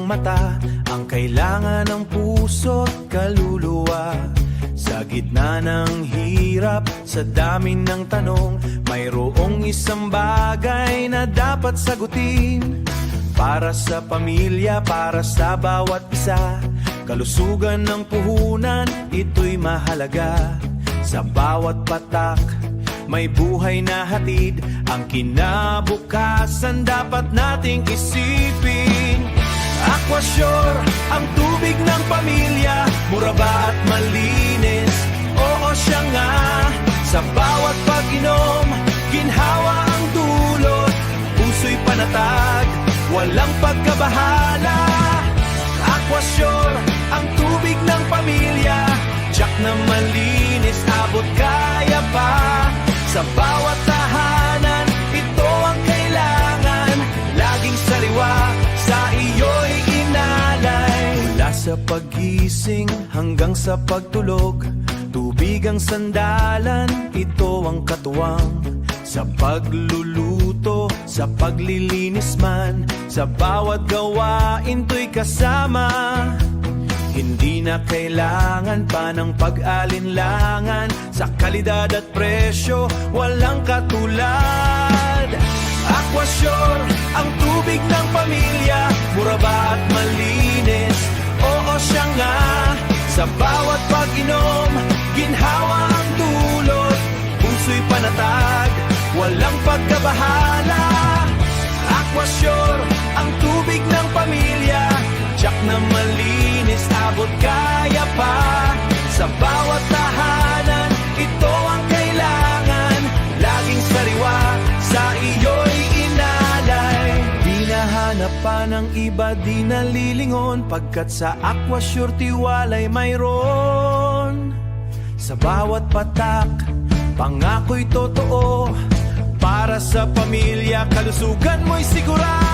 ng mata ang kailangan ng puso't kaluluwa. Sa gitna ng hirap, sa dami ng tanong, mayroong isang bagay na dapat sagutin. Para sa pamilya, para sa bawat isa, kalusugan ng puhunan, ito'y mahalaga. Sa bawat patak, may buhay na hatid. Ang kinabukasan dapat nating isipin. Aquasure, ang tubig ng pamilya, mura ba at malinis? Oo, siya nga. Sa bawat pag-inom, ginhawa ang dulot, puso'y panatag, walang pagkabahala. Aquasure, ang tubig ng pamilya, tiyak na malinis, abot kaya pa. Sa bawat tahanan, ito ang kailangan, laging sariwa, sa iyo'y inalay. Mula sa pagising hanggang sa pagtulog, tubig ang sandalan, ito ang katuwang. Sa pagluluto, sa paglilinis man, sa bawat gawain to'y kasama. Hindi na kailangan pa ng pag-alinlangan, sa kalidad at presyo, walang katulad. Aquasure, ang tubig ng pamilya, mura ba at malinis? Oo, siya nga. Sa bawat pag-inom, ginhawa ang dulot, puso'y panatag, walang pagkabahala. Aquasure, ang tubig ng pamilya, tiyak na malinis, abot kaya pa. Sa bawat tahanan, ito ang kailangan, laging sariwa, sa iyo'y inalay. Di nahanap pa ng iba, di nalilingon, pagkat sa Aquasure tiwalay mayroon. Sa bawat patak, pangako'y totoo, para sa pamilya, kalusugan mo'y sigurado.